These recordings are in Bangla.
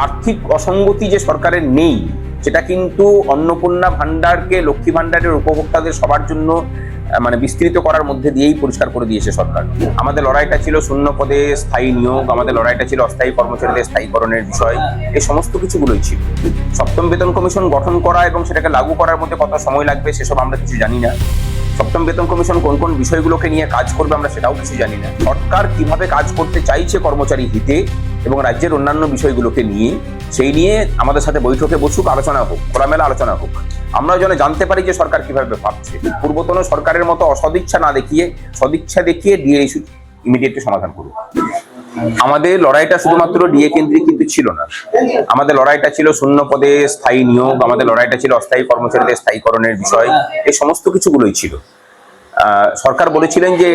আর্থিক অসঙ্গতি যে সরকারের নেই সেটা কিন্তু অন্নপূর্ণা ভান্ডারকে লক্ষ্মী ভান্ডারের উপভোক্তাদের সবার জন্য বিস্তৃত করার মধ্যে দিয়েই পরিষ্কার করে দিয়েছে সরকার। আমাদের লড়াইটা ছিল শূন্য পদে স্থায়ী নিয়োগ, আমাদের লড়াইটা ছিল অস্থায়ী কর্মচারীদের স্থায়ীকরণের বিষয়, এই সমস্ত কিছুগুলোই ছিল। সপ্তম বেতন কমিশন গঠন করা এবং সেটাকে লাগু করার মধ্যে কত সময় লাগবে সেসব আমরা কিছু জানি না। সপ্তম বেতন কমিশন কোন কোন বিষয়গুলোকে নিয়ে কাজ করবে আমরা সেটাও কিছু জানি না। সরকার কিভাবে কাজ করতে চাইছে কর্মচারী হিতে এবং রাজ্যের অন্যান্য বিষয়গুলোকে নিয়ে, সেই নিয়ে আমাদের সাথে বৈঠকে বসুক, আলোচনা হোক, খোলামেলা আলোচনা হোক, আমরা যেন জানতে পারি যে সরকার কিভাবে ভাবছে। পূর্বতন সরকারের মতো অসদিচ্ছা না দেখিয়ে সদিচ্ছা দেখিয়ে ডিএ ইস্যু ইমিডিয়েটলি সমাধান করুক। আমাদের লড়াইটা শুধুমাত্র ডিএ কেন্দ্রিক কিন্তু ছিল না, আমাদের লড়াইটা ছিল শূন্য পদে স্থায়ী নিয়োগ, আমাদের লড়াইটা ছিল অস্থায়ী কর্মচারীদের স্থায়ীকরণের বিষয়, এই সমস্ত কিছুগুলোই ছিল। সরকার বলেছিলেন যে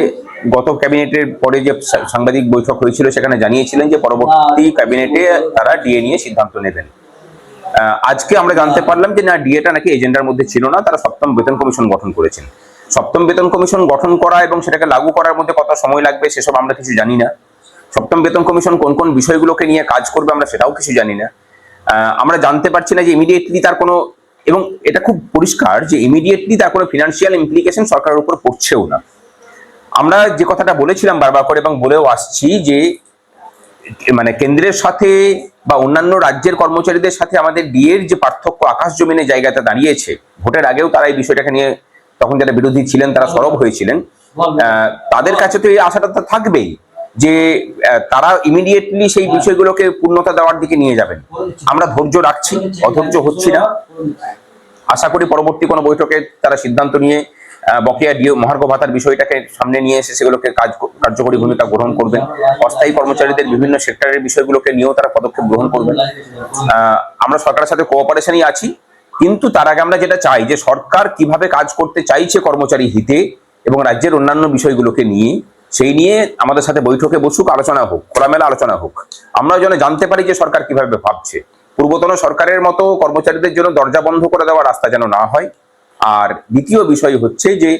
গত ক্যাবিনেটের পরে যে সাংবাদিক বৈঠক হয়েছিল সেখানে জানিয়েছিলেন যে পরবর্তী ক্যাবিনেটে তারা ডিএ নিয়ে সিদ্ধান্ত নেবেন। আজকে আমরা জানতে পারলাম যে না, ডিএটা নাকি এজেন্ডার মধ্যে ছিল না, তারা সপ্তম বেতন কমিশন গঠন করেছেন। সপ্তম বেতন কমিশন গঠন করা এবং সেটাকে লাগু করার মধ্যে কত সময় লাগবে সেসব আমরা কিছু জানি না। সপ্তম বেতন কমিশন কোন কোন বিষয়গুলোকে নিয়ে কাজ করবে আমরা সেটাও কিছু জানি না। আমরা জানতে পারছি না যে ইমিডিয়েটলি তার কোনো, এবং এটা খুব পরিষ্কার যে ইমিডিয়েটলি তার কোনো ফিনান্সিয়াল ইমপ্লিকেশন সরকারের উপর পড়ছেও না। আমরা যে কথাটা বলেছিলাম বারবার করে এবং বলেও আসছি যে কেন্দ্রের সাথে বা অন্যান্য রাজ্যের কর্মচারীদের সাথে আমাদের ডিএর যে পার্থক্য আকাশ জমিনের জায়গাতে দাঁড়িয়েছে, ভোটের আগেও তারা এই বিষয়টাকে নিয়ে তখন যারা বিরোধী ছিলেন তারা সরব হয়েছিলেন, তাদের কাছে তো এই আশাটা তো থাকবেই যে তারা ইমিডিয়েটলি সেই বিষয়গুলোকে পূর্ণতা দেওয়ার দিকে নিয়ে যাবেন। আমরা ধৈর্য রাখছি, অধৈর্য হচ্ছি না। আশা করি পরবর্তী কোনো বৈঠকে তারা সিদ্ধান্ত নিয়ে বকেয়া ডিও মহার্ঘ ভাতার বিষয়টাকে সামনে নিয়ে এসে সেগুলোকে কার্যকরী ভূমিকা গ্রহণ করবেন। অস্থায়ী কর্মচারীদের বিভিন্ন সেক্টরের বিষয়গুলোকে নিয়েও তারা পদক্ষেপ গ্রহণ করবেন। আমরা সরকারের সাথে কোঅপারেশনই আছি, কিন্তু তার আগে আমরা যেটা চাই যে সরকার কিভাবে কাজ করতে চাইছে কর্মচারী হিতে এবং রাজ্যের অন্যান্য বিষয়গুলোকে নিয়ে, সেই নিয়ে আমাদের সাথে বৈঠকে বসুক, আলোচনা হোক, খোলামেলা আলোচনা হোক, আমরা যেন জানতে পারি যে সরকার কিভাবে ভাবছে। পূর্বতন সরকারের মতো কর্মচারীদের জন্য দরজা বন্ধ করে দেওয়ার রাস্তা যেন না হয়। আর দ্বিতীয় বিষয় হচ্ছে যে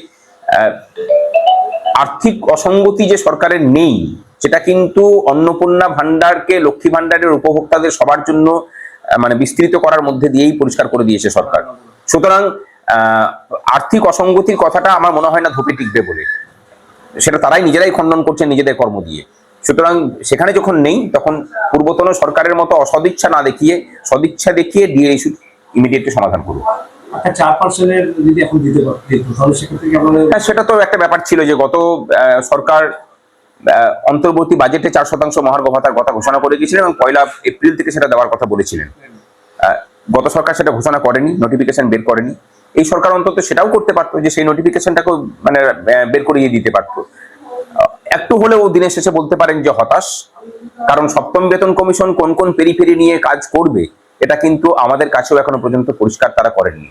আর্থিক অসঙ্গতি যে সরকারের নেই সেটা কিন্তু অন্নপূর্ণা ভান্ডারকে লক্ষ্মী ভান্ডারের উপভোক্তাদের সবার জন্য বিস্তৃত করার মধ্যে দিয়েই পরিষ্কার করে দিয়েছে সরকার। সুতরাং আর্থিক অসঙ্গতির কথাটা আমার মনে হয় না ধোপে টিকবে বলে, সেটা তারাই নিজেরাই খণ্ডন করছেন নিজেদের কর্ম দিয়ে। সুতরাং সেখানে যখন নেই তখন পূর্বতন সরকারের মতো অসদিচ্ছা না দেখিয়ে সদিচ্ছা দেখিয়ে ডিএ ইস্যু ইমিডিয়েটলি সমাধান করুন। সেটা তো একটা ব্যাপার ছিল যে গত সরকার অন্তর্বর্তী বাজেটে 4% মহার্ঘ ভাতার কথা ঘোষণা করে গিয়েছিলেন এবং 1 এপ্রিল থেকে সেটা দেওয়ার কথা বলেছিলেন। গত সরকার সেটা ঘোষণা করেনি, নোটিফিকেশন বের করেনি। এই সরকার অন্তত সেটাও করতে পারতো যে সেই নোটিফিকেশনটাকেও বের করিয়ে দিতে পারতো। একটু হলেও দিনের শেষে বলতে পারেন যে হতাশ, কারণ সপ্তম বেতন কমিশন কোন কোন পেরিফেরি নিয়ে কাজ করবে এটা কিন্তু আমাদের কাছেও এখনো পর্যন্ত পরিষ্কার তারা করেননি।